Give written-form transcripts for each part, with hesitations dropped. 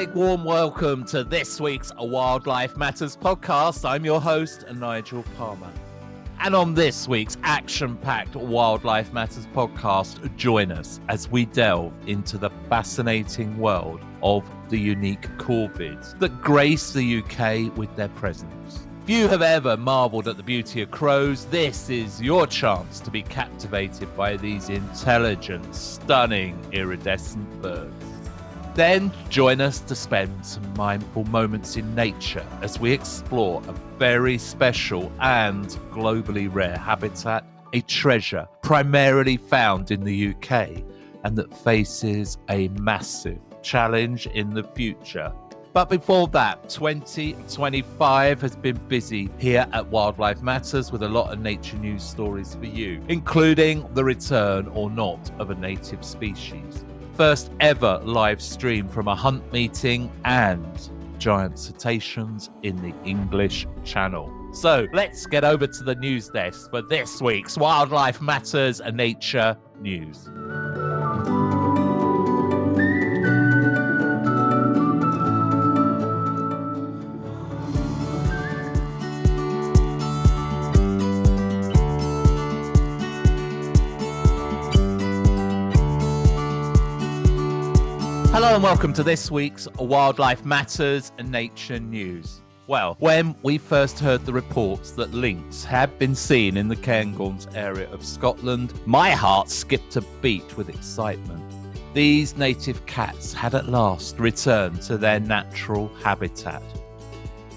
big warm welcome to this week's Wildlife Matters podcast. I'm your host, Nigel Palmer. And on this week's action-packed Wildlife Matters podcast, join us as we delve into the fascinating world of the unique corvids that grace the UK with their presence. If you have ever marvelled at the beauty of crows, this is your chance to be captivated by these intelligent, stunning, iridescent birds. Then join us to spend some mindful moments in nature as we explore a very special and globally rare habitat, a treasure primarily found in the UK and that faces a massive challenge in the future. But before that, 2025 has been busy here at Wildlife Matters with a lot of nature news stories for you, including the return or not of a native species, first ever live stream from a hunt meeting, and giant cetaceans in the English Channel. So let's get over to the news desk for this week's Wildlife Matters and Nature News. Hello and welcome to this week's Wildlife Matters and Nature News. Well, when we first heard the reports that lynx had been seen in the Cairngorms area of Scotland, my heart skipped a beat with excitement. These native cats had at last returned to their natural habitat.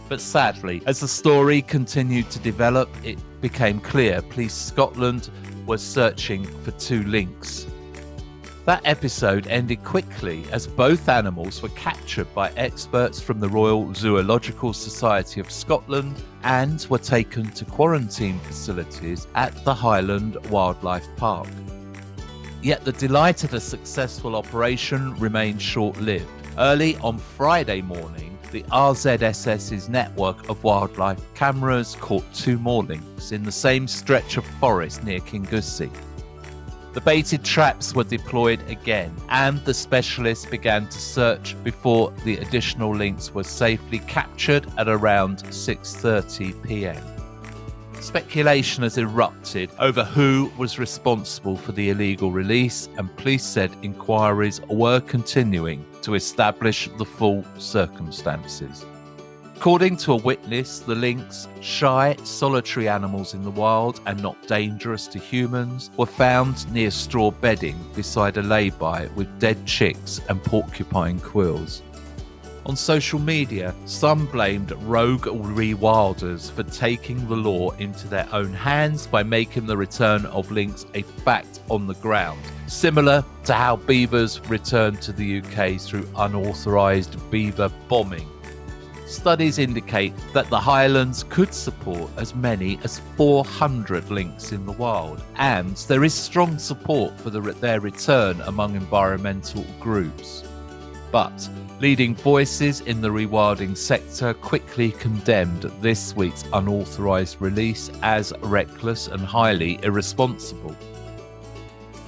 But sadly, as the story continued to develop, it became clear Police Scotland was searching for two lynx. That episode ended quickly as both animals were captured by experts from the Royal Zoological Society of Scotland and were taken to quarantine facilities at the Highland Wildlife Park. Yet the delight of a successful operation remained short-lived. Early on Friday morning, the RZSS's network of wildlife cameras caught two more lynx in the same stretch of forest near Kingussie. The baited traps were deployed again, and the specialists began to search before the additional lynx was safely captured at around 6:30 p.m. Speculation has erupted over who was responsible for the illegal release, and police said inquiries were continuing to establish the full circumstances. According to a witness, the lynx, shy, solitary animals in the wild and not dangerous to humans, were found near straw bedding beside a lay-by with dead chicks and porcupine quills. On social media, some blamed rogue rewilders for taking the law into their own hands by making the return of lynx a fact on the ground, similar to how beavers returned to the UK through unauthorised beaver bombing. Studies indicate that the Highlands could support as many as 400 lynx in the wild, and there is strong support for their return among environmental groups. But leading voices in the rewilding sector quickly condemned this week's unauthorised release as reckless and highly irresponsible.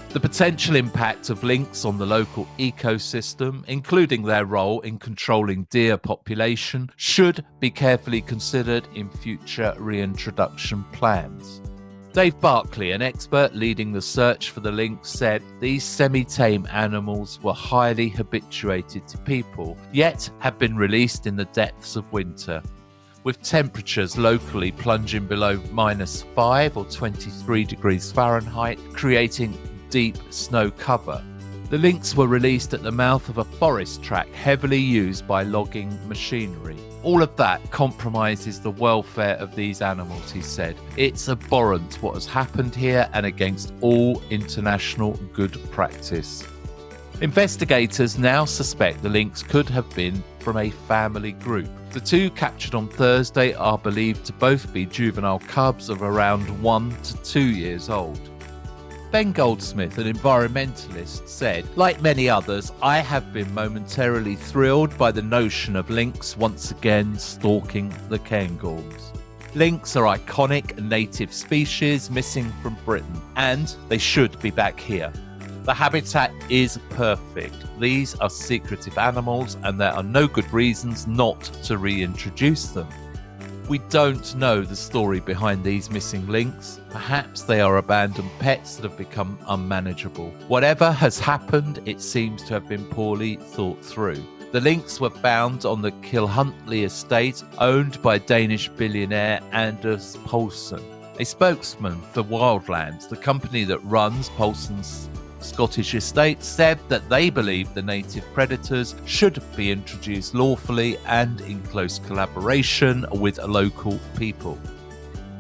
The potential impact of lynx on the local ecosystem, including their role in controlling deer population, should be carefully considered in future reintroduction plans. Dave Barclay, an expert leading the search for the lynx, said these semi-tame animals were highly habituated to people, yet have been released in the depths of winter, with temperatures locally plunging below -5 or 23 degrees Fahrenheit, creating deep snow cover. The lynx were released at the mouth of a forest track heavily used by logging machinery. All of that compromises the welfare of these animals, he said. It's abhorrent what has happened here and against all international good practice. Investigators now suspect the lynx could have been from a family group. The two captured on Thursday are believed to both be juvenile cubs of around 1 to 2 years old. Ben Goldsmith, an environmentalist, said, "Like many others, I have been momentarily thrilled by the notion of lynx once again stalking the Cairngorms. Lynx are iconic native species missing from Britain, and they should be back here. The habitat is perfect. These are secretive animals and there are no good reasons not to reintroduce them. We don't know the story behind these missing lynx. Perhaps they are abandoned pets that have become unmanageable. Whatever has happened, it seems to have been poorly thought through. The lynx were found on the Kilhuntly estate, owned by Danish billionaire Anders Poulsen. A spokesman for Wildlands, the company that runs Poulsen's Scottish estate, said that they believe the native predators should be introduced lawfully and in close collaboration with local people.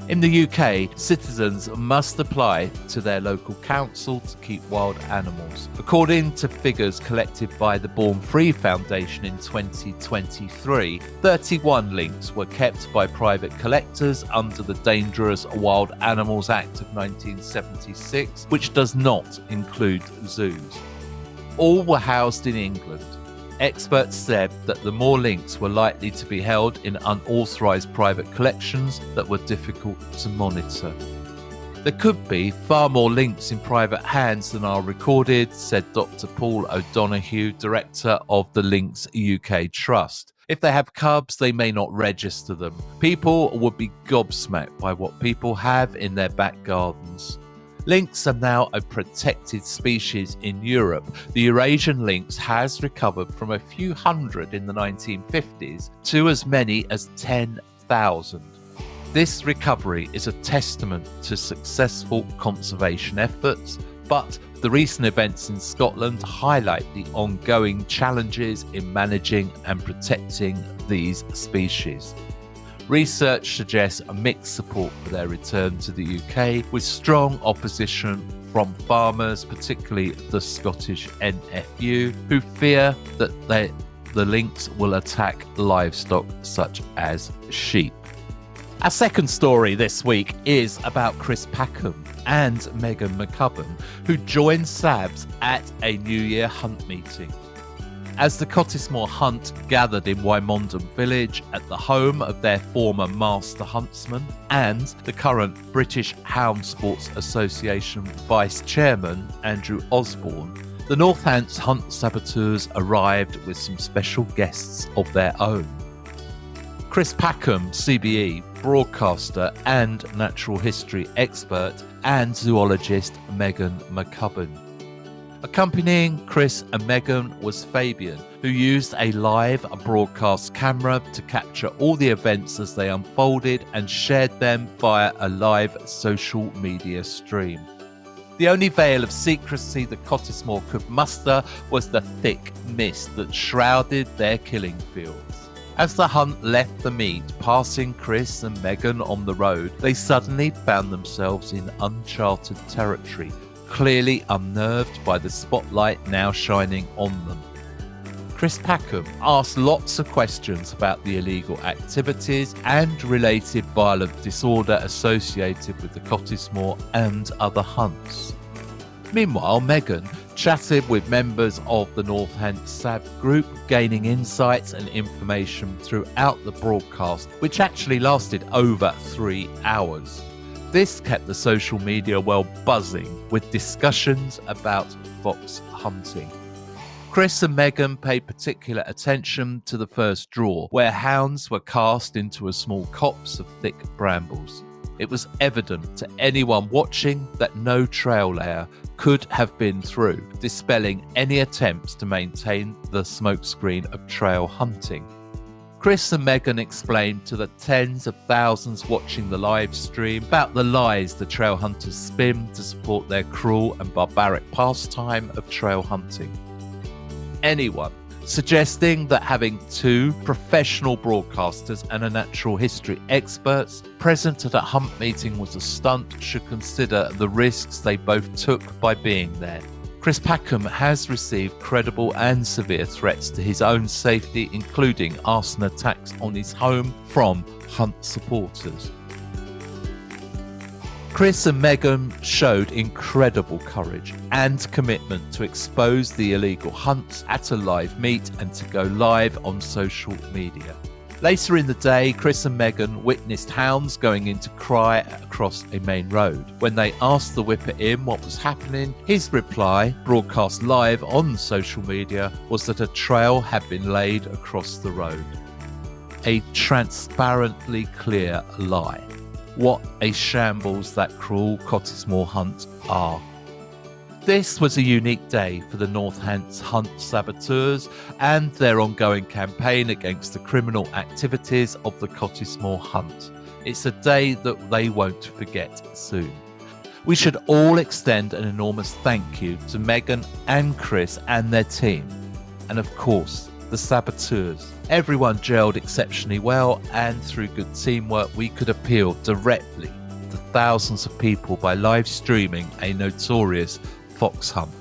In the UK, citizens must apply to their local council to keep wild animals. According to figures collected by the Born Free Foundation in 2023, 31 lynx were kept by private collectors under the Dangerous Wild Animals Act of 1976, which does not include zoos. All were housed in England. Experts said that the more lynx were likely to be held in unauthorised private collections that were difficult to monitor. There could be far more lynx in private hands than are recorded, said Dr. Paul O'Donoghue, director of the Lynx UK Trust. If they have cubs, they may not register them. People would be gobsmacked by what people have in their back gardens. Lynx are now a protected species in Europe. The Eurasian lynx has recovered from a few hundred in the 1950s to as many as 10,000. This recovery is a testament to successful conservation efforts, but the recent events in Scotland highlight the ongoing challenges in managing and protecting these species. Research suggests a mixed support for their return to the UK, with strong opposition from farmers, particularly the Scottish NFU, who fear that the lynx will attack livestock such as sheep. Our second story this week is about Chris Packham and Megan McCubbin, who joined SABS at a New Year hunt meeting. As the Cottesmore Hunt gathered in Wymondham Village at the home of their former master huntsman and the current British Hound Sports Association Vice Chairman Andrew Osborne, the Northants Hunt Saboteurs arrived with some special guests of their own. Chris Packham, CBE, broadcaster and natural history expert, and zoologist Megan McCubbin. Accompanying Chris and Megan was Fabian, who used a live broadcast camera to capture all the events as they unfolded and shared them via a live social media stream. The only veil of secrecy the Cottesmore could muster was the thick mist that shrouded their killing fields. As the hunt left the meet, passing Chris and Megan on the road, they suddenly found themselves in uncharted territory, clearly unnerved by the spotlight now shining on them. Chris Packham asked lots of questions about the illegal activities and related violent disorder associated with the Cottesmore and other hunts. Meanwhile, Megan chatted with members of the Northants SAB group, gaining insights and information throughout the broadcast, which actually lasted over 3 hours. This kept the social media well buzzing with discussions about fox hunting. Chris and Megan paid particular attention to the first draw, where hounds were cast into a small copse of thick brambles. It was evident to anyone watching that no trail layer could have been through, dispelling any attempts to maintain the smokescreen of trail hunting. Chris and Megan explained to the tens of thousands watching the live stream about the lies the trail hunters spin to support their cruel and barbaric pastime of trail hunting. Anyone suggesting that having two professional broadcasters and a natural history experts present at a hunt meeting was a stunt should consider the risks they both took by being there. Chris Packham has received credible and severe threats to his own safety, including arson attacks on his home from hunt supporters. Chris and Megan showed incredible courage and commitment to expose the illegal hunts at a live meet and to go live on social media. Later in the day, Chris and Megan witnessed hounds going into cry across a main road. When they asked the whipper-in what was happening, his reply, broadcast live on social media, was that a trail had been laid across the road. A transparently clear lie. What a shambles that cruel Cottesmore hunt are. This was a unique day for the North Hants hunt saboteurs and their ongoing campaign against the criminal activities of the Cottesmore hunt. It's a day that they won't forget soon. We should all extend an enormous thank you to Megan and Chris and their team. And of course, the saboteurs. Everyone gelled exceptionally well, and through good teamwork we could appeal directly to thousands of people by live streaming a notorious fox hunt.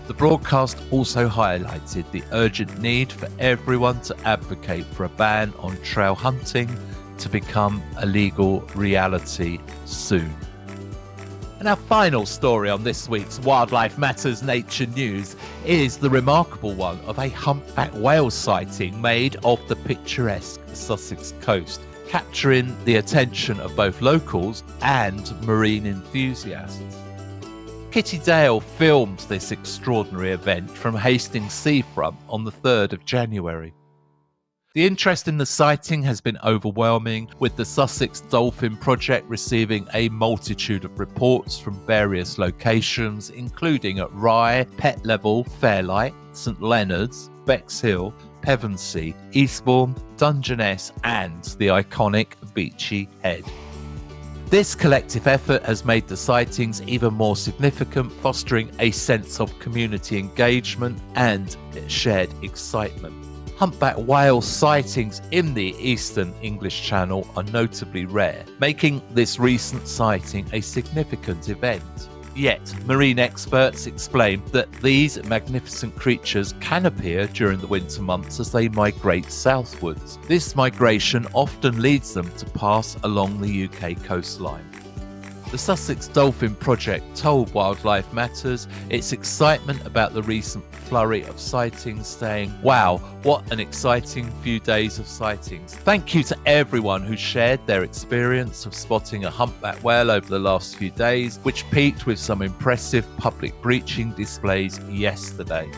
The broadcast also highlighted the urgent need for everyone to advocate for a ban on trail hunting to become a legal reality soon. And our final story on this week's Wildlife Matters Nature News is the remarkable one of a humpback whale sighting made off the picturesque Sussex coast, capturing the attention of both locals and marine enthusiasts. Kitty Dale filmed this extraordinary event from Hastings seafront on the 3rd of January. The interest in the sighting has been overwhelming, with the Sussex Dolphin Project receiving a multitude of reports from various locations, including at Rye, Pet Level, Fairlight, St Leonard's, Bexhill, Pevensey, Eastbourne, Dungeness and the iconic Beachy Head. This collective effort has made the sightings even more significant, fostering a sense of community engagement and shared excitement. Humpback whale sightings in the eastern English Channel are notably rare, making this recent sighting a significant event. Yet, marine experts explain that these magnificent creatures can appear during the winter months as they migrate southwards. This migration often leads them to pass along the UK coastline. The Sussex Dolphin Project told Wildlife Matters its excitement about the recent flurry of sightings, saying, "Wow, what an exciting few days of sightings. Thank you to everyone who shared their experience of spotting a humpback whale over the last few days, which peaked with some impressive public breaching displays yesterday."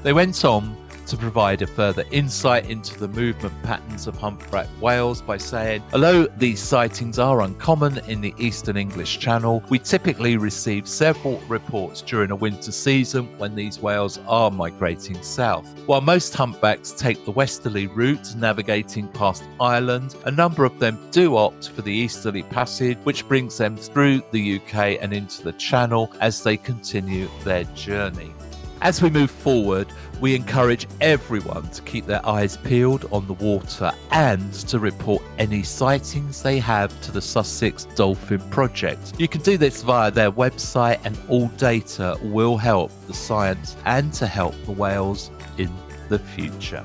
They went on to provide a further insight into the movement patterns of humpback whales by saying, "Although these sightings are uncommon in the Eastern English Channel, we typically receive several reports during a winter season when these whales are migrating south. While most humpbacks take the westerly route, navigating past Ireland, a number of them do opt for the easterly passage, which brings them through the UK and into the Channel as they continue their journey." As we move forward, we encourage everyone to keep their eyes peeled on the water and to report any sightings they have to the Sussex Dolphin Project. You can do this via their website, and all data will help the science and to help the whales in the future.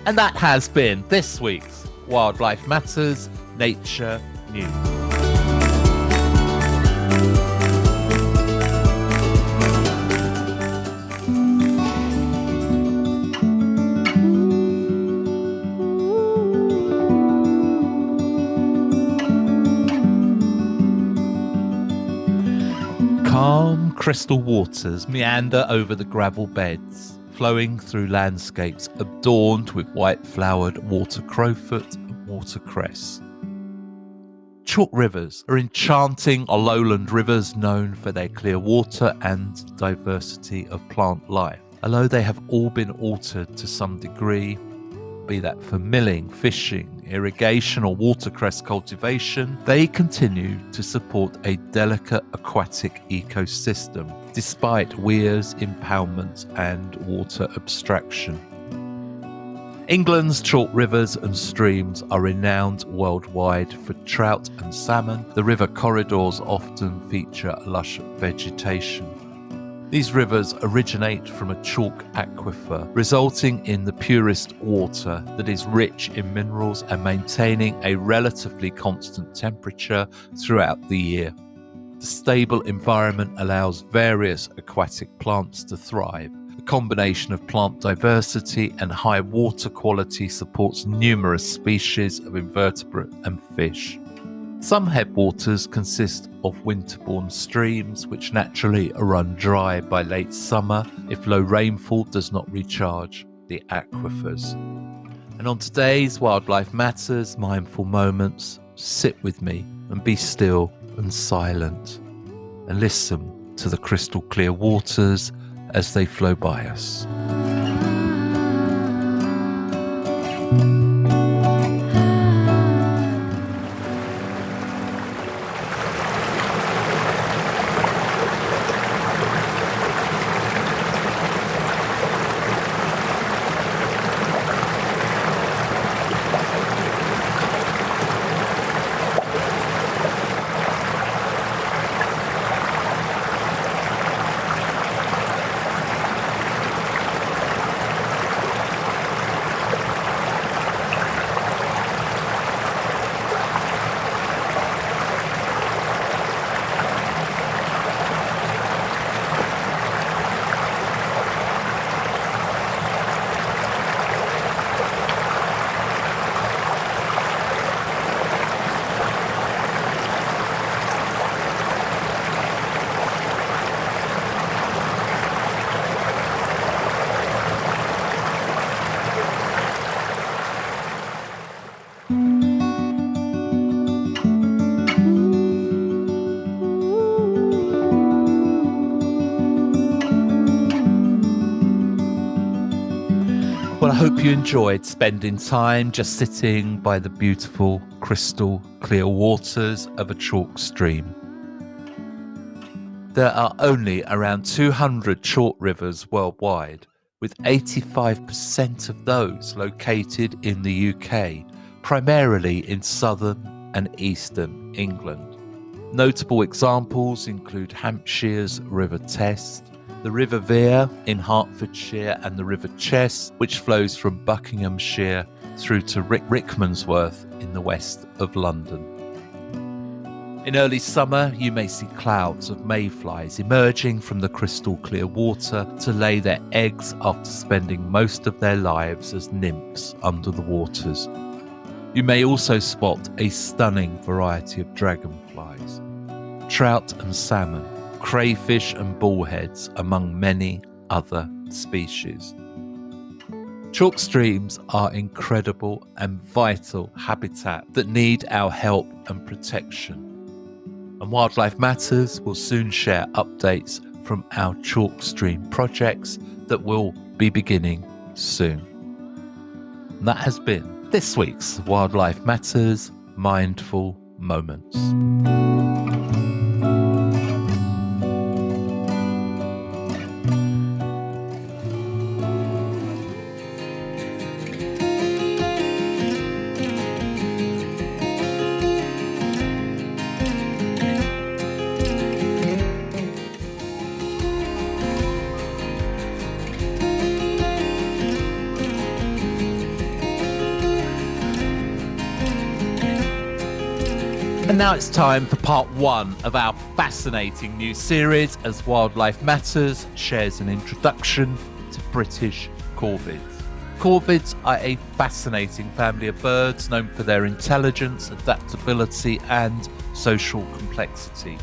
And that has been this week's Wildlife Matters Nature News. Calm crystal waters meander over the gravel beds, flowing through landscapes adorned with white-flowered water crowfoot and watercress. Chalk rivers are enchanting lowland rivers known for their clear water and diversity of plant life. Although they have all been altered to some degree, be that for milling, fishing, irrigation or watercress cultivation, they continue to support a delicate aquatic ecosystem, despite weirs, impoundment and water abstraction. England's chalk rivers and streams are renowned worldwide for trout and salmon. The river corridors often feature lush vegetation. These rivers originate from a chalk aquifer, resulting in the purest water that is rich in minerals and maintaining a relatively constant temperature throughout the year. The stable environment allows various aquatic plants to thrive. The combination of plant diversity and high water quality supports numerous species of invertebrate and fish. Some headwaters consist of winterborne streams which naturally run dry by late summer if low rainfall does not recharge the aquifers. And on today's Wildlife Matters Mindful Moments, sit with me and be still and silent and listen to the crystal clear waters as they flow by us. Well, I hope you enjoyed spending time just sitting by the beautiful, crystal clear waters of a chalk stream. There are only around 200 chalk rivers worldwide, with 85% of those located in the UK, primarily in southern and eastern England. Notable examples include Hampshire's River Test, the River Vere in Hertfordshire, and the River Chess, which flows from Buckinghamshire through to Rickmansworth in the west of London. In early summer, you may see clouds of mayflies emerging from the crystal clear water to lay their eggs after spending most of their lives as nymphs under the waters. You may also spot a stunning variety of dragonflies, trout and salmon, crayfish and bullheads, among many other species. Chalk streams are incredible and vital habitat that need our help and protection. And Wildlife Matters will soon share updates from our chalk stream projects that will be beginning soon. And that has been this week's Wildlife Matters Mindful Moments. And now it's time for part one of our fascinating new series as Wildlife Matters shares an introduction to British corvids. Corvids are a fascinating family of birds known for their intelligence, adaptability, and social complexity.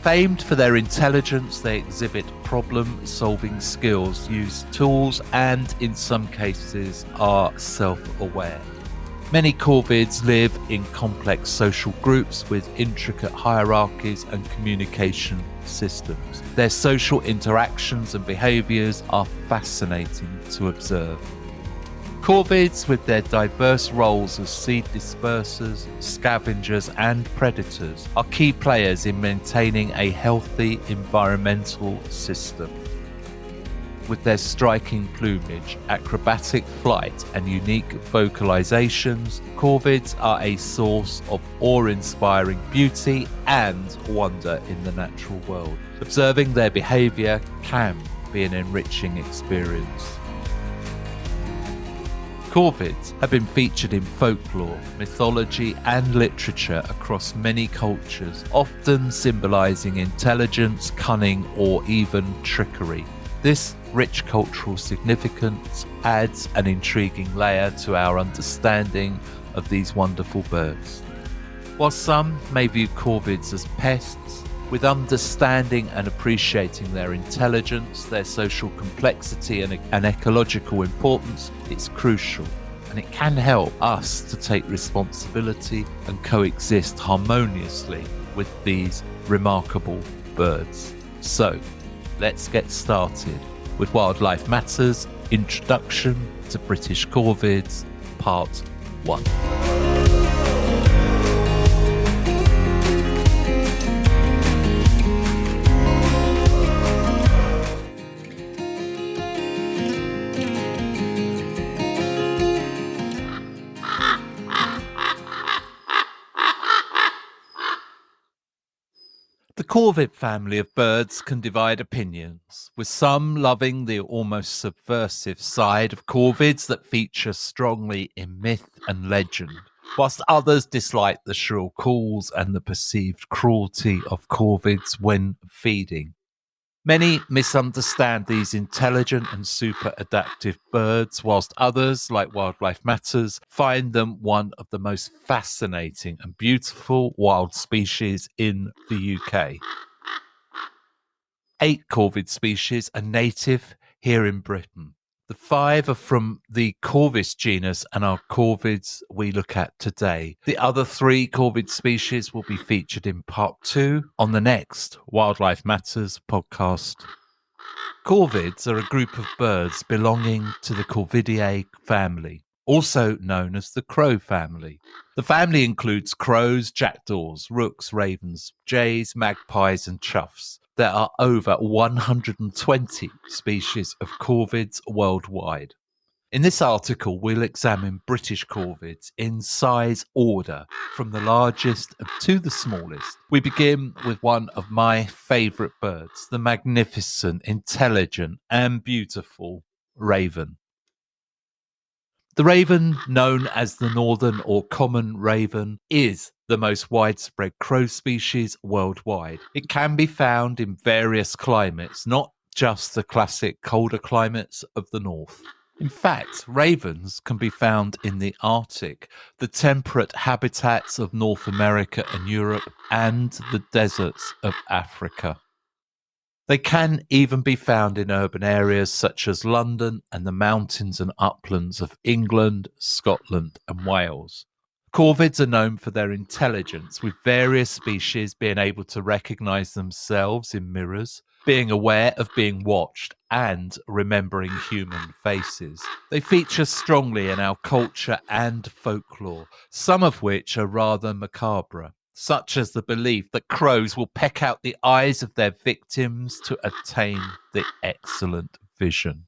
Famed for their intelligence, they exhibit problem-solving skills, use tools, and in some cases are self-aware. Many corvids live in complex social groups with intricate hierarchies and communication systems. Their social interactions and behaviours are fascinating to observe. Corvids, with their diverse roles as seed dispersers, scavengers, and predators, are key players in maintaining a healthy environmental system. With their striking plumage, acrobatic flight, and unique vocalizations, corvids are a source of awe-inspiring beauty and wonder in the natural world. Observing their behavior can be an enriching experience. Corvids have been featured in folklore, mythology, and literature across many cultures, often symbolizing intelligence, cunning, or even trickery. This rich cultural significance adds an intriguing layer to our understanding of these wonderful birds. While some may view corvids as pests, with understanding and appreciating their intelligence, their social complexity and ecological importance, it's crucial. And it can help us to take responsibility and coexist harmoniously with these remarkable birds. So, let's get started with Wildlife Matters Introduction to British Corvids, Part 1. The corvid family of birds can divide opinions, with some loving the almost subversive side of corvids that feature strongly in myth and legend, whilst others dislike the shrill calls and the perceived cruelty of corvids when feeding. Many misunderstand these intelligent and super adaptive birds, whilst others, like Wildlife Matters, find them one of the most fascinating and beautiful wild species in the UK. 8 corvid species are native here in Britain. The 5 are from the Corvids genus and are corvids we look at today. The other 3 corvid species will be featured in part 2 on the next Wildlife Matters podcast. Corvids are a group of birds belonging to the Corvidae family, also known as the crow family. The family includes crows, jackdaws, rooks, ravens, jays, magpies, and choughs. There are over 120 species of corvids worldwide. In this article, we'll examine British corvids in size order, from the largest to the smallest. We begin with one of my favourite birds, the magnificent, intelligent, and beautiful raven. The raven, known as the northern or common raven, is the most widespread crow species worldwide. It can be found in various climates, not just the classic colder climates of the north. In fact, ravens can be found in the Arctic, the temperate habitats of North America and Europe, and the deserts of Africa. They can even be found in urban areas such as London and the mountains and uplands of England, Scotland, and Wales. Corvids are known for their intelligence, with various species being able to recognize themselves in mirrors, being aware of being watched, and remembering human faces. They feature strongly in our culture and folklore, some of which are rather macabre, such as the belief that crows will peck out the eyes of their victims to attain the excellent vision.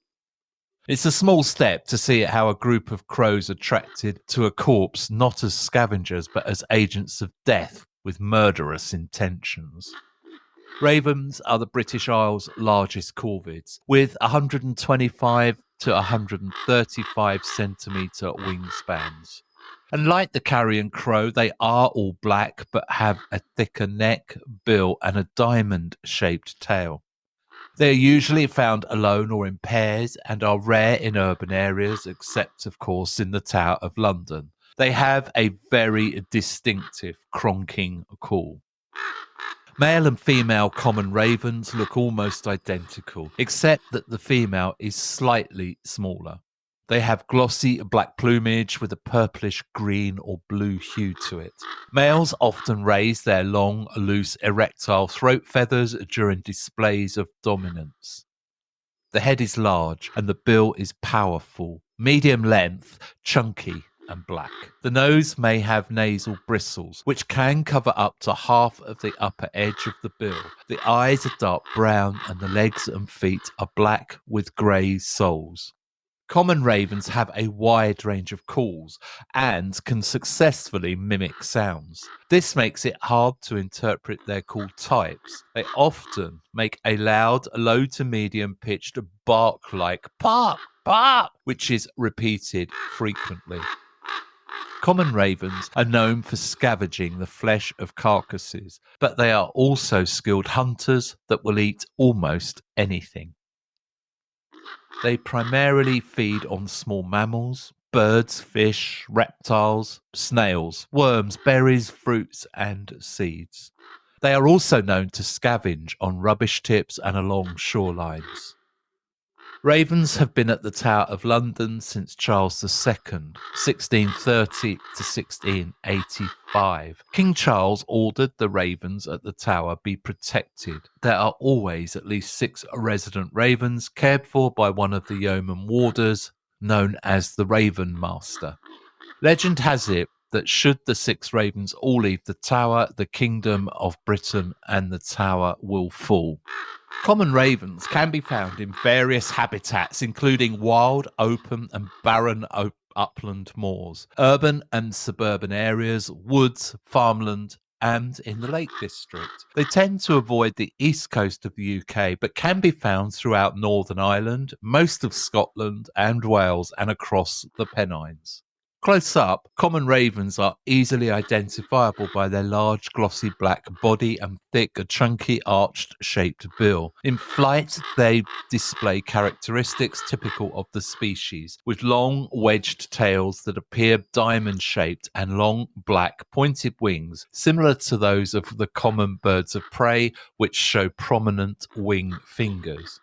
It's a small step to see how a group of crows attracted to a corpse not as scavengers but as agents of death with murderous intentions. Ravens are the British Isles' largest corvids, with 125 to 135 centimetre wingspans. And like the carrion crow, they are all black but have a thicker neck, bill, and a diamond-shaped tail. They are usually found alone or in pairs and are rare in urban areas, except, of course, in the Tower of London. They have a very distinctive cronking call. Male and female common ravens look almost identical, except that the female is slightly smaller. They have glossy black plumage with a purplish green or blue hue to it. Males often raise their long, loose, erectile throat feathers during displays of dominance. The head is large and the bill is powerful, medium length, chunky, and black. The nose may have nasal bristles, which can cover up to half of the upper edge of the bill. The eyes are dark brown and the legs and feet are black with grey soles. Common ravens have a wide range of calls and can successfully mimic sounds. This makes it hard to interpret their call types. They often make a loud, low to medium pitched bark like bark, bark, which is repeated frequently. Common ravens are known for scavenging the flesh of carcasses, but they are also skilled hunters that will eat almost anything. They primarily feed on small mammals, birds, fish, reptiles, snails, worms, berries, fruits, and seeds. They are also known to scavenge on rubbish tips and along shorelines. Ravens have been at the Tower of London since Charles II, 1630 to 1685. King Charles ordered the ravens at the tower be protected. There are always at least 6 resident ravens cared for by one of the yeoman warders, known as the Raven Master. Legend has it that should the 6 ravens all leave the tower, the kingdom of Britain and the tower will fall. Common ravens can be found in various habitats, including wild, open, and barren upland moors, urban and suburban areas, woods, farmland, and in the Lake District. They tend to avoid the east coast of the UK, but can be found throughout Northern Ireland, most of Scotland and Wales, and across the Pennines. Close up, common ravens are easily identifiable by their large glossy black body and thick, chunky, arched-shaped bill. In flight, they display characteristics typical of the species, with long, wedged tails that appear diamond-shaped and long, black, pointed wings, similar to those of the common birds of prey, which show prominent wing fingers.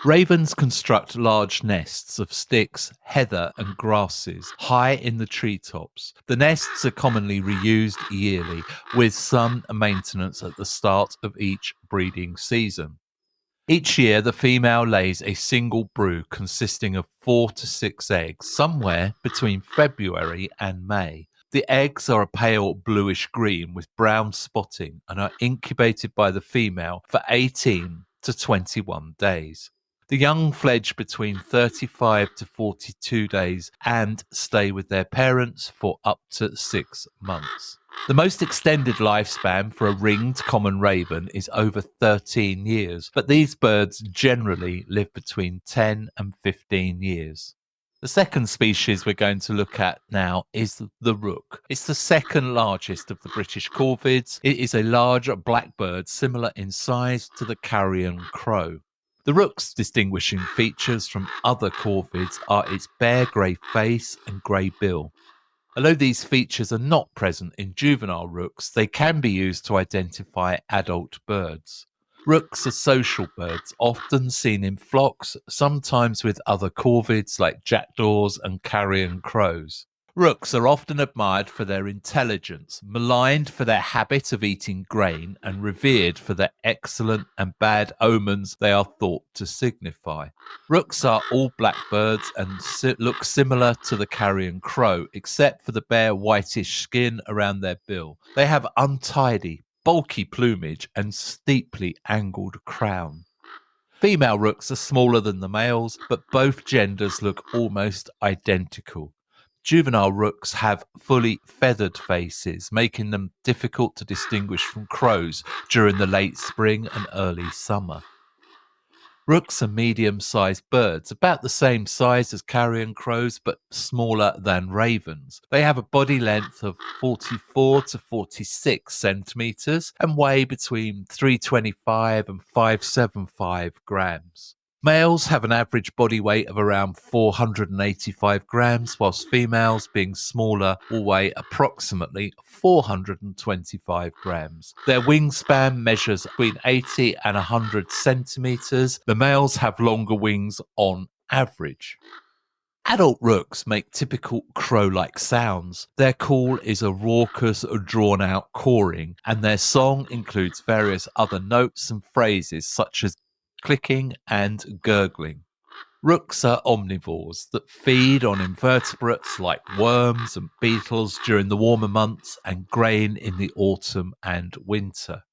Ravens construct large nests of sticks, heather, and grasses high in the treetops. The nests are commonly reused yearly, with some maintenance at the start of each breeding season. Each year, the female lays a single brood consisting of 4 to 6 eggs, somewhere between February and May. The eggs are a pale bluish green with brown spotting and are incubated by the female for 18 to 21 days. The young fledge between 35 to 42 days and stay with their parents for up to 6 months. The most extended lifespan for a ringed common raven is over 13 years, but these birds generally live between 10 and 15 years. The second species we're going to look at now is the rook. It's the second largest of the British corvids. It is a large black bird similar in size to the carrion crow. The rook's distinguishing features from other corvids are its bare grey face and grey bill. Although these features are not present in juvenile rooks, they can be used to identify adult birds. Rooks are social birds, often seen in flocks, sometimes with other corvids like jackdaws and carrion crows. Rooks are often admired for their intelligence, maligned for their habit of eating grain, and revered for their excellent and bad omens they are thought to signify. Rooks are all black birds and look similar to the carrion crow, except for the bare whitish skin around their bill. They have untidy, bulky plumage and steeply angled crown. Female rooks are smaller than the males, but both genders look almost identical. Juvenile rooks have fully feathered faces, making them difficult to distinguish from crows during the late spring and early summer. Rooks are medium-sized birds, about the same size as carrion crows, but smaller than ravens. They have a body length of 44 to 46 centimeters and weigh between 325 and 575 grams. Males have an average body weight of around 485 grams, whilst females, being smaller, will weigh approximately 425 grams. Their wingspan measures between 80 and 100 centimeters. The males have longer wings on average. Adult rooks make typical crow-like sounds. Their call is a raucous, drawn-out cawing, and their song includes various other notes and phrases such as clicking and gurgling. Rooks are omnivores that feed on invertebrates like worms and beetles during the warmer months and grain in the autumn and winter.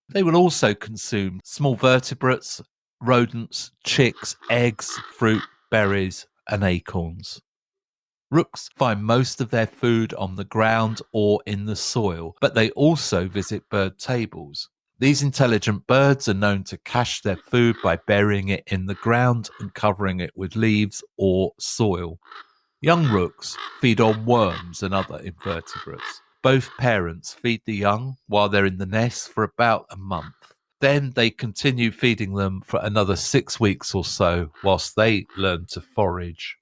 They will also consume small vertebrates, rodents, chicks, eggs, fruit, berries, and acorns. Rooks find most of their food on the ground or in the soil, but they also visit bird tables. These intelligent birds are known to cache their food by burying it in the ground and covering it with leaves or soil. Young rooks feed on worms and other invertebrates. Both parents feed the young while they're in the nest for about a month. Then they continue feeding them for another 6 weeks or so whilst they learn to forage.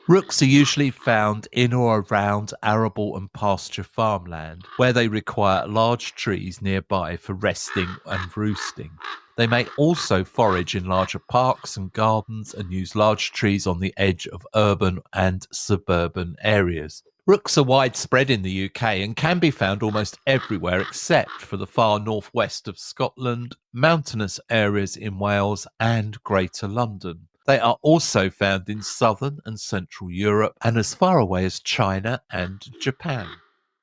Rooks are usually found in or around arable and pasture farmland, where they require large trees nearby for resting and roosting. They may also forage in larger parks and gardens and use large trees on the edge of urban and suburban areas. Rooks are widespread in the UK and can be found almost everywhere except for the far northwest of Scotland, mountainous areas in Wales, and Greater London. They are also found in southern and central Europe and as far away as China and Japan.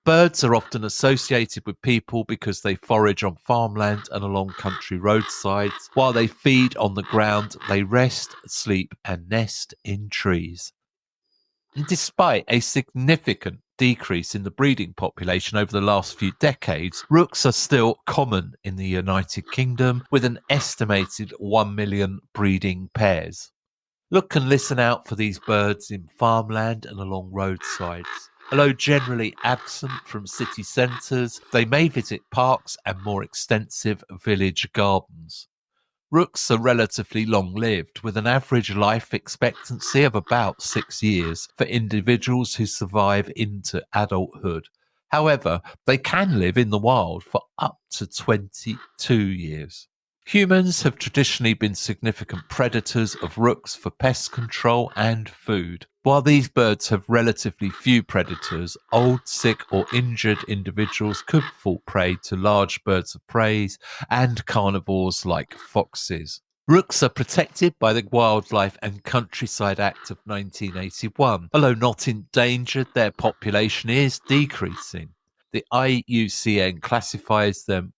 Birds are often associated with people because they forage on farmland and along country roadsides. While they feed on the ground, they rest, sleep, and nest in trees. And despite a significant decrease in the breeding population over the last few decades, rooks are still common in the United Kingdom, with an estimated 1 million breeding pairs. Look and listen out for these birds in farmland and along roadsides. Although generally absent from city centres, they may visit parks and more extensive village gardens. Rooks are relatively long-lived, with an average life expectancy of about 6 years for individuals who survive into adulthood. However, they can live in the wild for up to 22 years. Humans have traditionally been significant predators of rooks for pest control and food. While these birds have relatively few predators, old, sick, or injured individuals could fall prey to large birds of prey and carnivores like foxes. Rooks are protected by the Wildlife and Countryside Act of 1981. Although not endangered, their population is decreasing. The IUCN classifies them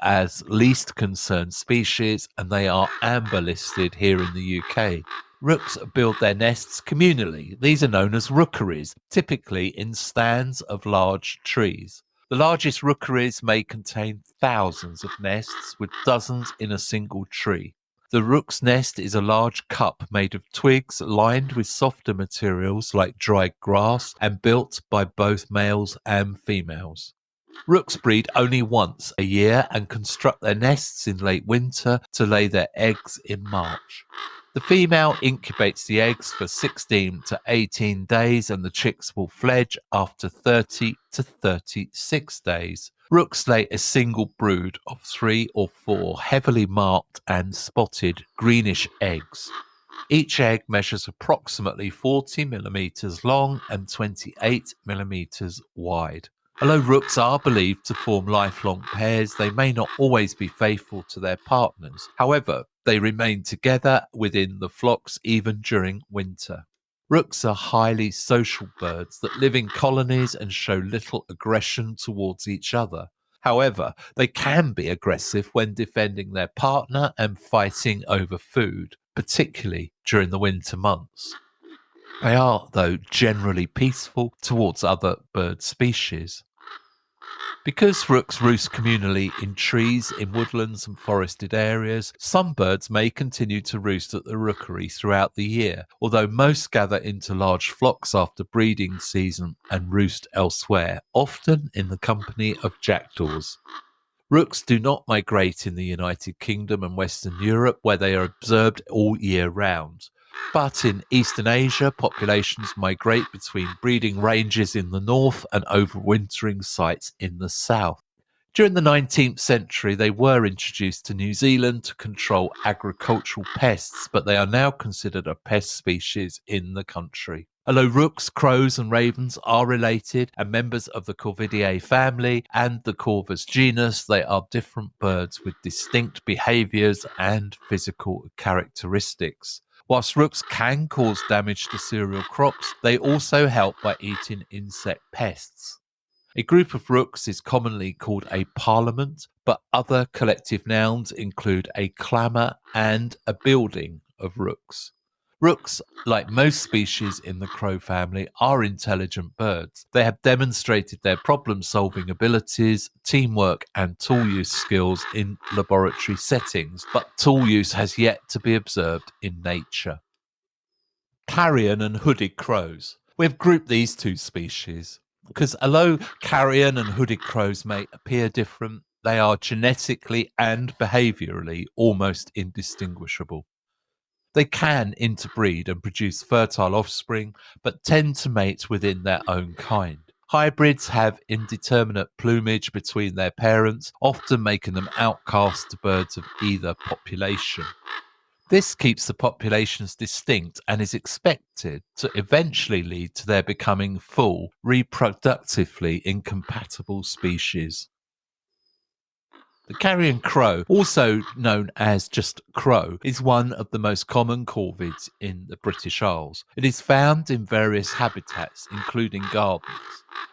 as least concerned species, and they are amber listed here in the UK. Rooks build their nests communally. These are known as rookeries, typically in stands of large trees. The largest rookeries may contain thousands of nests, with dozens in a single tree. The rook's nest is a large cup made of twigs lined with softer materials like dried grass and built by both males and females. Rooks breed only once a year and construct their nests in late winter to lay their eggs in March. The female incubates the eggs for 16 to 18 days and the chicks will fledge after 30 to 36 days. Rooks lay a single brood of 3 or 4 heavily marked and spotted greenish eggs. Each egg measures approximately 40 millimeters long and 28 millimeters wide. Although rooks are believed to form lifelong pairs, they may not always be faithful to their partners. However, they remain together within the flocks even during winter. Rooks are highly social birds that live in colonies and show little aggression towards each other. However, they can be aggressive when defending their partner and fighting over food, particularly during the winter months. They are, though, generally peaceful towards other bird species. Because rooks roost communally in trees, in woodlands and forested areas, some birds may continue to roost at the rookery throughout the year, although most gather into large flocks after breeding season and roost elsewhere, often in the company of jackdaws. Rooks do not migrate in the United Kingdom and Western Europe, where they are observed all year round. But in Eastern Asia, populations migrate between breeding ranges in the north and overwintering sites in the south. During the 19th century, they were introduced to New Zealand to control agricultural pests, but they are now considered a pest species in the country. Although rooks, crows, and ravens are related and members of the Corvidae family and the Corvids genus, they are different birds with distinct behaviours and physical characteristics. Whilst rooks can cause damage to cereal crops, they also help by eating insect pests. A group of rooks is commonly called a parliament, but other collective nouns include a clamour and a building of rooks. Rooks, like most species in the crow family, are intelligent birds. They have demonstrated their problem-solving abilities, teamwork, and tool use skills in laboratory settings, but tool use has yet to be observed in nature. Carrion and hooded crows. We've grouped these two species because although carrion and hooded crows may appear different, They are genetically and behaviourally almost indistinguishable. They can interbreed and produce fertile offspring, but tend to mate within their own kind. Hybrids have indeterminate plumage between their parents, often making them outcast to birds of either population. This keeps the populations distinct and is expected to eventually lead to their becoming full, reproductively incompatible species. The carrion crow, also known as just crow, is one of the most common corvids in the British Isles. It is found in various habitats, including gardens.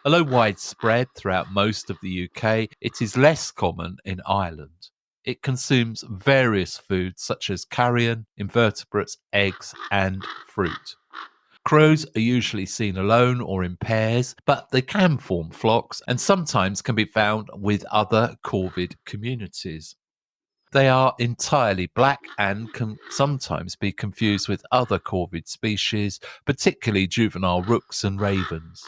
Although widespread throughout most of the UK, it is less common in Ireland. It consumes various foods such as carrion, invertebrates, eggs, and fruit. Crows are usually seen alone or in pairs, but they can form flocks and sometimes can be found with other corvid communities. They are entirely black and can sometimes be confused with other corvid species, particularly juvenile rooks and ravens.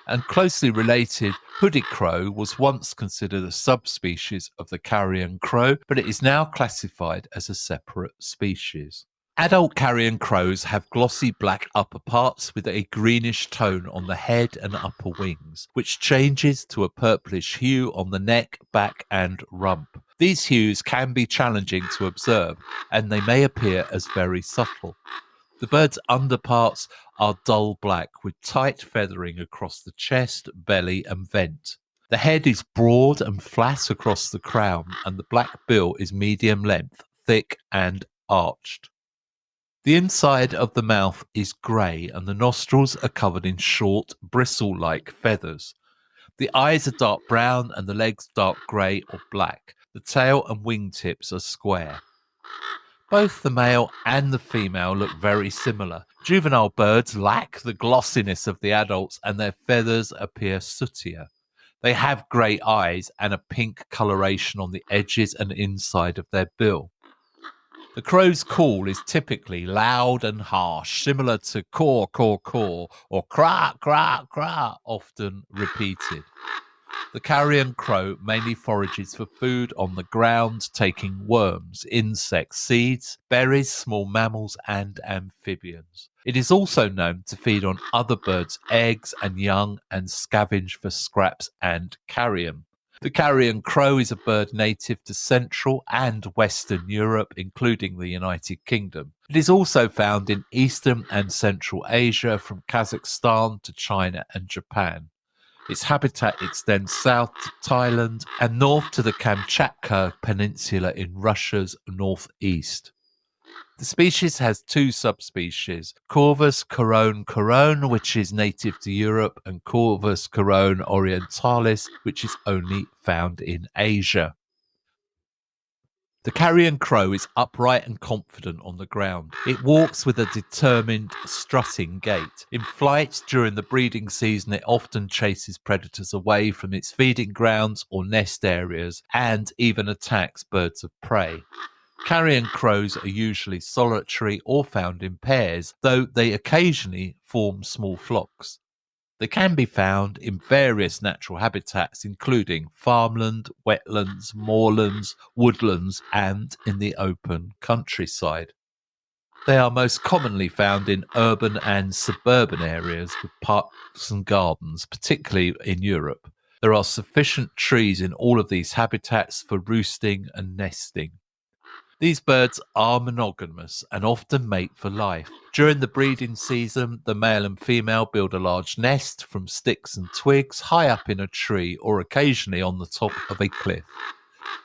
And closely related hooded crow was once considered a subspecies of the carrion crow, but it is now classified as a separate species. Adult carrion crows have glossy black upper parts with a greenish tone on the head and upper wings, which changes to a purplish hue on the neck, back, and rump. These hues can be challenging to observe, and they may appear as very subtle. The bird's underparts are dull black with tight feathering across the chest, belly, and vent. The head is broad and flat across the crown, and the black bill is medium length, thick, and arched. The inside of the mouth is grey and the nostrils are covered in short, bristle-like feathers. The eyes are dark brown and the legs dark grey or black. The tail and wingtips are square. Both the male and the female look very similar. Juvenile birds lack the glossiness of the adults and their feathers appear sootier. They have grey eyes and a pink coloration on the edges and inside of their bill. The crow's call is typically loud and harsh, similar to caw, caw, caw, or cra, cra, cra, often repeated. The carrion crow mainly forages for food on the ground, taking worms, insects, seeds, berries, small mammals, and amphibians. It is also known to feed on other birds' eggs and young and scavenge for scraps and carrion. The carrion crow is a bird native to Central and Western Europe, including the United Kingdom. It is also found in Eastern and Central Asia, from Kazakhstan to China and Japan. Its habitat extends south to Thailand and north to the Kamchatka Peninsula in Russia's northeast. The species has two subspecies, Corvus corone, which is native to Europe, and Corvus corone orientalis, which is only found in Asia. The carrion crow is upright and confident on the ground. It walks with a determined, strutting gait. In flight during the breeding season, it often chases predators away from its feeding grounds or nest areas, and even attacks birds of prey. Carrion crows are usually solitary or found in pairs, though they occasionally form small flocks. They can be found in various natural habitats, including farmland, wetlands, moorlands, woodlands, and in the open countryside. They are most commonly found in urban and suburban areas with parks and gardens, particularly in Europe. There are sufficient trees in all of these habitats for roosting and nesting. These birds are monogamous and often mate for life. During the breeding season, the male and female build a large nest from sticks and twigs high up in a tree or occasionally on the top of a cliff.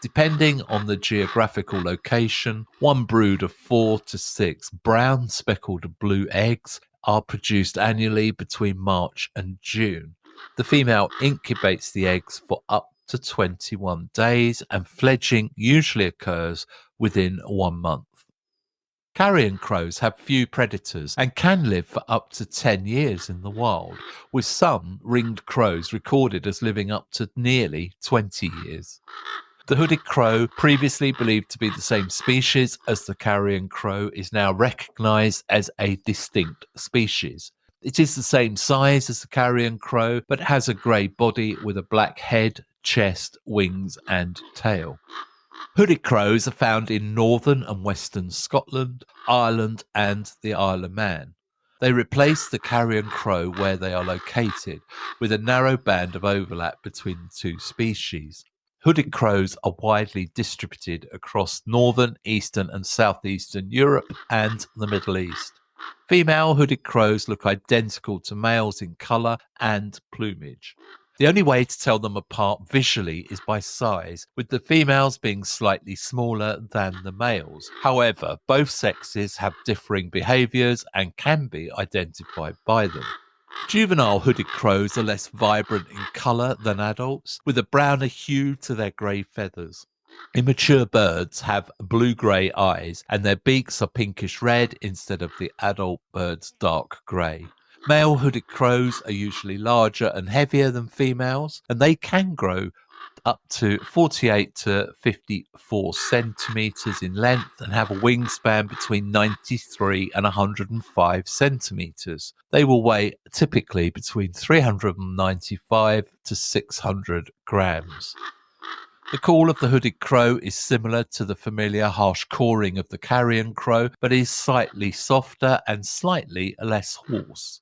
Depending on the geographical location, one brood of 4 to 6 brown speckled blue eggs are produced annually between March and June. The female incubates the eggs for up to 21 days, and fledging usually occurs within 1 month. Carrion crows have few predators and can live for up to 10 years in the wild, with some ringed crows recorded as living up to nearly 20 years. The hooded crow, previously believed to be the same species as the carrion crow, is now recognized as a distinct species. It is the same size as the carrion crow, but has a grey body with a black head, chest, wings, and tail. Hooded crows are found in northern and western Scotland, Ireland, and the Isle of Man. They replace the carrion crow where they are located, with a narrow band of overlap between the two species. Hooded crows are widely distributed across northern, eastern, and southeastern Europe and the Middle East. Female hooded crows look identical to males in colour and plumage. The only way to tell them apart visually is by size, with the females being slightly smaller than the males. However, both sexes have differing behaviours and can be identified by them. Juvenile hooded crows are less vibrant in colour than adults, with a browner hue to their grey feathers. Immature birds have blue-grey eyes, and their beaks are pinkish-red instead of the adult bird's dark grey. Male hooded crows are usually larger and heavier than females, and they can grow up to 48 to 54 centimetres in length and have a wingspan between 93 and 105 centimetres. They will weigh typically between 395 to 600 grams. The call of the hooded crow is similar to the familiar harsh cawing of the carrion crow, but is slightly softer and slightly less hoarse.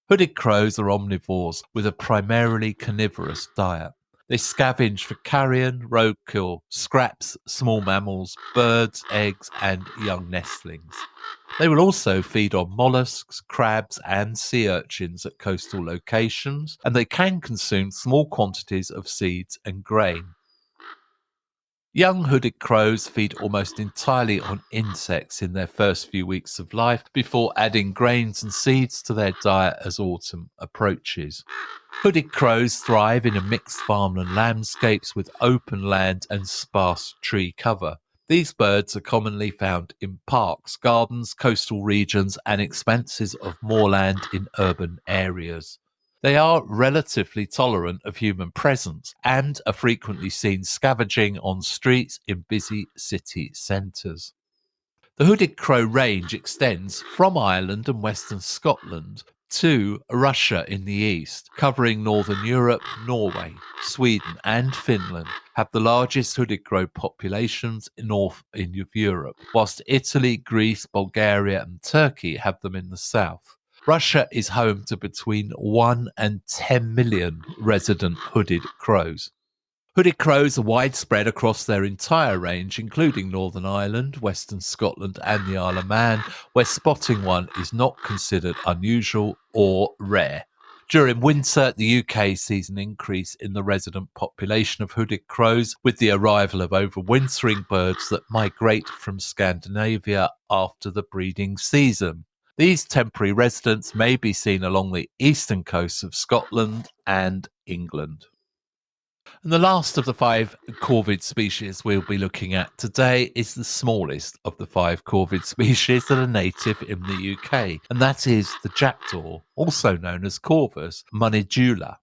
Hooded crows are omnivores with a primarily carnivorous diet. They scavenge for carrion, roadkill, scraps, small mammals, birds, eggs, and young nestlings. They will also feed on mollusks, crabs, and sea urchins at coastal locations, and they can consume small quantities of seeds and grain. Young hooded crows feed almost entirely on insects in their first few weeks of life before adding grains and seeds to their diet as autumn approaches. Hooded crows thrive in a mixed farmland landscapes with open land and sparse tree cover. These birds are commonly found in parks, gardens, coastal regions, and expanses of moorland in urban areas. They are relatively tolerant of human presence and are frequently seen scavenging on streets in busy city centres. The hooded crow range extends from Ireland and western Scotland to Russia in the east, covering northern Europe. Norway, Sweden, and Finland have the largest hooded crow populations north of Europe, whilst Italy, Greece, Bulgaria, and Turkey have them in the south. Russia is home to between 1 and 10 million resident hooded crows. Hooded crows are widespread across their entire range, including Northern Ireland, Western Scotland, and the Isle of Man, where spotting one is not considered unusual or rare. During winter, the UK sees an increase in the resident population of hooded crows with the arrival of overwintering birds that migrate from Scandinavia after the breeding season. These temporary residents may be seen along the eastern coasts of Scotland and England. And the last of the 5 corvid species we'll be looking at today is the smallest of the 5 corvid species that are native in the UK, and that is the jackdaw, also known as Corvus munidula.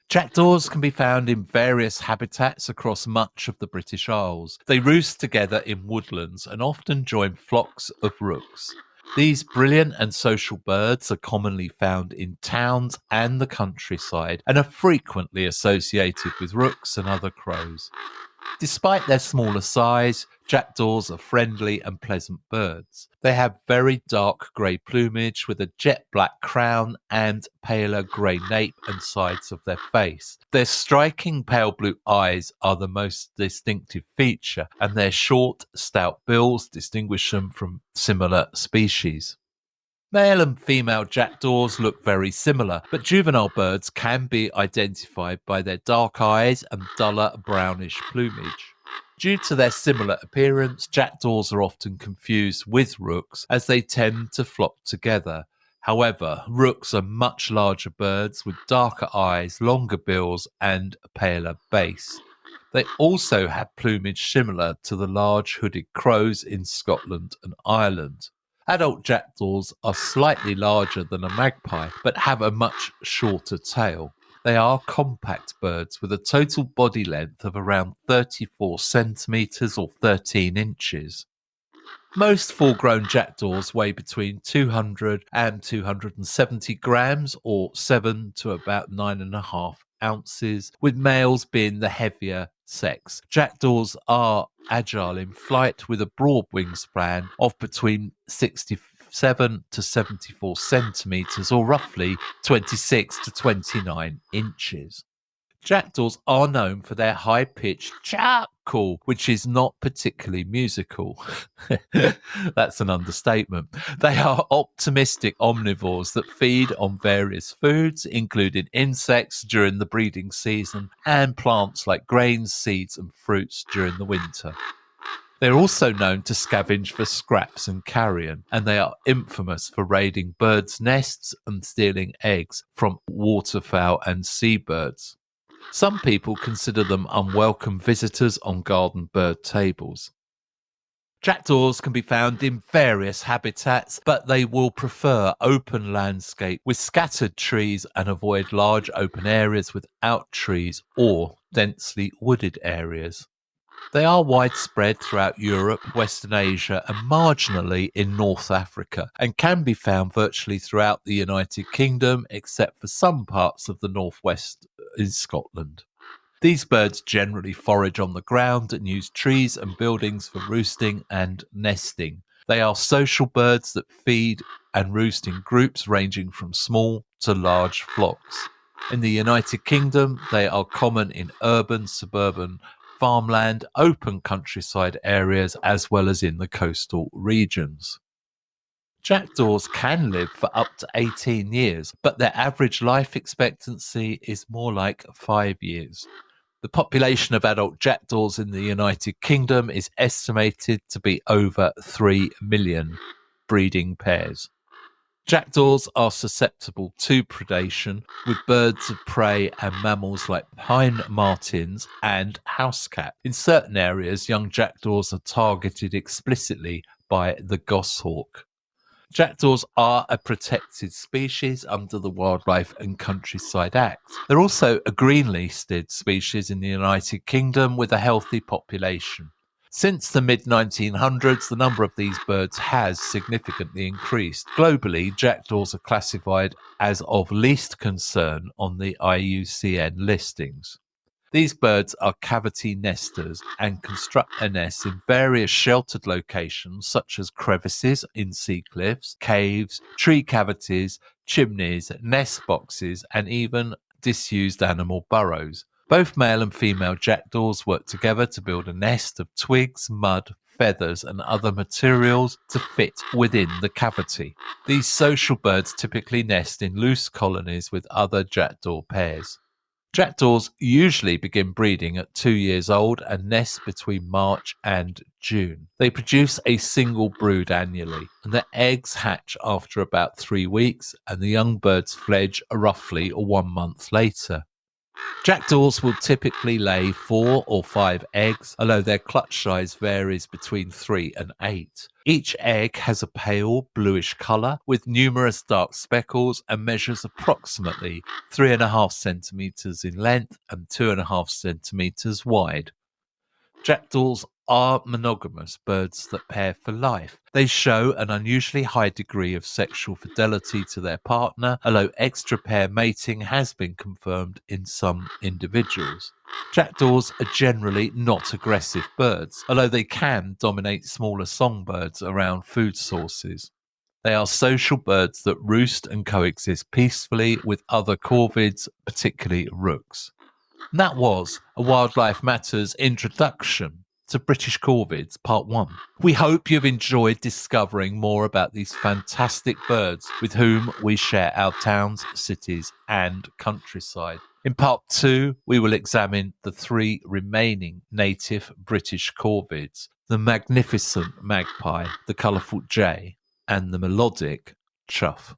Jackdaws can be found in various habitats across much of the British Isles. They roost together in woodlands and often join flocks of rooks. These brilliant and social birds are commonly found in towns and the countryside and are frequently associated with rooks and other crows. Despite their smaller size, jackdaws are friendly and pleasant birds. They have very dark grey plumage with a jet black crown and paler grey nape and sides of their face. Their striking pale blue eyes are the most distinctive feature, and their short, stout bills distinguish them from similar species. Male and female jackdaws look very similar, but juvenile birds can be identified by their dark eyes and duller brownish plumage. Due to their similar appearance, jackdaws are often confused with rooks as they tend to flock together. However, rooks are much larger birds with darker eyes, longer bills, and a paler base. They also have plumage similar to the large hooded crows in Scotland and Ireland. Adult jackdaws are slightly larger than a magpie, but have a much shorter tail. They are compact birds with a total body length of around 34 centimetres or 13 inches. Most full-grown jackdaws weigh between 200 and 270 grams or 7 to about 9.5 ounces, with males being the heavier sex. Jackdaws are agile in flight with a broad wingspan of between 67 to 74 centimetres, or roughly 26 to 29 inches. Jackdaws are known for their high-pitched chuck call, which is not particularly musical. That's an understatement. They are optimistic omnivores that feed on various foods, including insects during the breeding season and plants like grains, seeds, and fruits during the winter. They're also known to scavenge for scraps and carrion, and they are infamous for raiding birds' nests and stealing eggs from waterfowl and seabirds. Some people consider them unwelcome visitors on garden bird tables. Jackdaws can be found in various habitats, but they will prefer open landscape with scattered trees and avoid large open areas without trees or densely wooded areas. They are widespread throughout Europe, Western Asia, and marginally in North Africa, and can be found virtually throughout the United Kingdom, except for some parts of the northwest in Scotland. These birds generally forage on the ground and use trees and buildings for roosting and nesting. They are social birds that feed and roost in groups ranging from small to large flocks. In the United Kingdom, they are common in urban, suburban, farmland, open countryside areas, as well as in the coastal regions. Jackdaws can live for up to 18 years, but their average life expectancy is more like 5 years. The population of adult jackdaws in the United Kingdom is estimated to be over 3 million breeding pairs. Jackdaws are susceptible to predation, with birds of prey and mammals like pine martens and housecat. In certain areas, young jackdaws are targeted explicitly by the goshawk. Jackdaws are a protected species under the Wildlife and Countryside Act. They're also a green-listed species in the United Kingdom with a healthy population. Since the mid-1900s, the number of these birds has significantly increased. Globally, jackdaws are classified as of least concern on the IUCN listings. These birds are cavity nesters and construct a nest in various sheltered locations such as crevices in sea cliffs, caves, tree cavities, chimneys, nest boxes, and even disused animal burrows. Both male and female jackdaws work together to build a nest of twigs, mud, feathers, and other materials to fit within the cavity. These social birds typically nest in loose colonies with other jackdaw pairs. Jackdaws usually begin breeding at 2 years old and nest between March and June. They produce a single brood annually, and their eggs hatch after about 3 weeks, and the young birds fledge roughly 1 month later. Jackdaws will typically lay 4 or 5 eggs, although their clutch size varies between 3 and 8. Each egg has a pale bluish colour with numerous dark speckles and measures approximately 3.5 centimetres in length and 2.5 centimetres wide. Jackdaws are monogamous birds that pair for life. They show an unusually high degree of sexual fidelity to their partner, although extra pair mating has been confirmed in some individuals. Jackdaws are generally not aggressive birds, although they can dominate smaller songbirds around food sources. They are social birds that roost and coexist peacefully with other corvids, particularly rooks. And that was a Wildlife Matters introduction to British Corvids, Part 1. We hope you've enjoyed discovering more about these fantastic birds with whom we share our towns, cities, and countryside. In Part 2, we will examine the 3 remaining native British Corvids: the magnificent magpie, the colourful jay, and the melodic chough.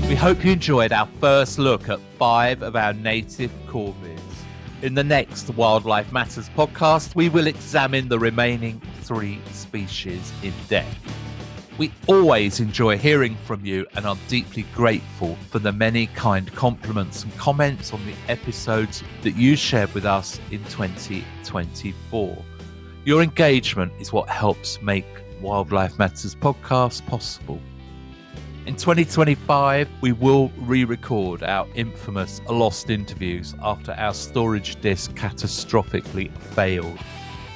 We hope you enjoyed our first look at 5 of our native corvids. In the next Wildlife Matters podcast, we will examine the remaining 3 species in depth. We always enjoy hearing from you and are deeply grateful for the many kind compliments and comments on the episodes that you shared with us in 2024. Your engagement is what helps make Wildlife Matters podcast possible. In 2025, we will re-record our infamous lost interviews after our storage disk catastrophically failed.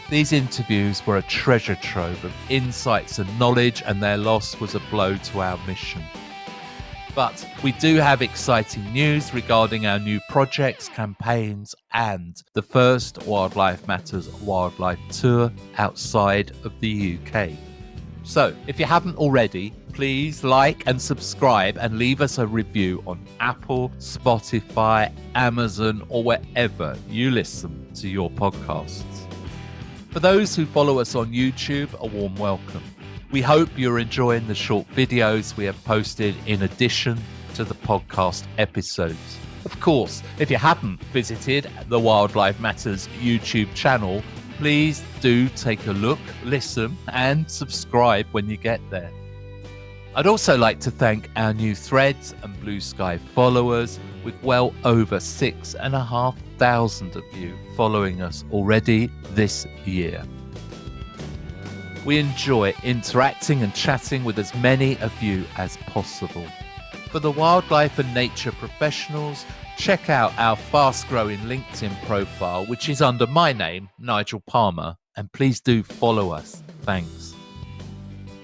These interviews were a treasure trove of insights and knowledge, and their loss was a blow to our mission. But we do have exciting news regarding our new projects, campaigns, and the first Wildlife Matters wildlife tour outside of the UK. So, if you haven't already, please like and subscribe and leave us a review on Apple, Spotify, Amazon, or wherever you listen to your podcasts. For those who follow us on YouTube, a warm welcome. We hope you're enjoying the short videos we have posted in addition to the podcast episodes. Of course, if you haven't visited the Wildlife Matters YouTube channel, please do take a look, listen, and subscribe when you get there. I'd also like to thank our new Threads and Blue Sky followers, with well over 6,500 of you following us already this year. We enjoy interacting and chatting with as many of you as possible. For the wildlife and nature professionals, check out our fast-growing LinkedIn profile, which is under my name, Nigel Palmer, and please do follow us. Thanks.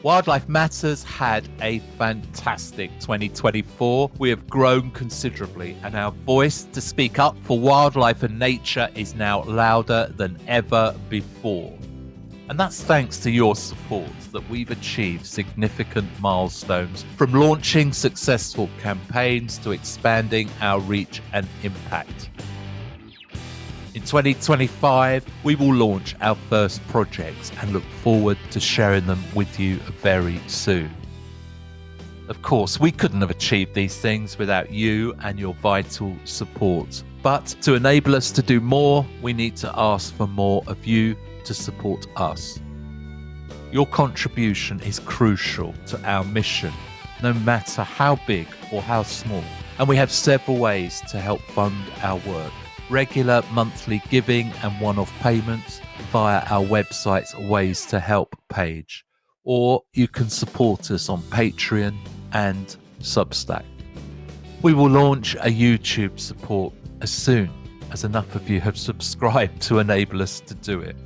Wildlife Matters had a fantastic 2024. We have grown considerably, and our voice to speak up for wildlife and nature is now louder than ever before. And that's thanks to your support that we've achieved significant milestones, from launching successful campaigns to expanding our reach and impact. In 2025, we will launch our first projects and look forward to sharing them with you very soon. Of course, we couldn't have achieved these things without you and your vital support. But to enable us to do more, we need to ask for more of you to support us. Your contribution is crucial to our mission, no matter how big or how small. And we have several ways to help fund our work. Regular monthly giving and one-off payments via our website's Ways to Help page. Or you can support us on Patreon and Substack. We will launch a YouTube support as soon as enough of you have subscribed to enable us to do it.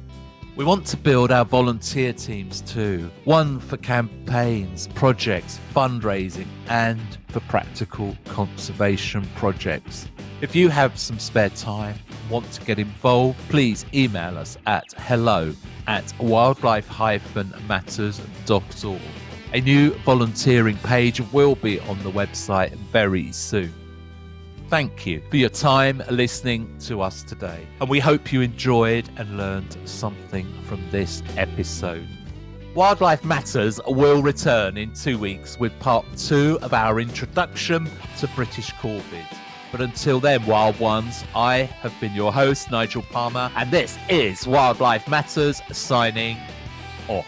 We want to build our volunteer teams too, one for campaigns, projects, fundraising, and for practical conservation projects. If you have some spare time and want to get involved, please email us at hello@wildlife-matters.org. A new volunteering page will be on the website very soon. Thank you for your time listening to us today, and we hope you enjoyed and learned something from this episode. Wildlife Matters will return in 2 weeks with part 2 of our introduction to British Corvids. But until then, wild ones, I have been your host, Nigel Palmer, and this is Wildlife Matters signing off.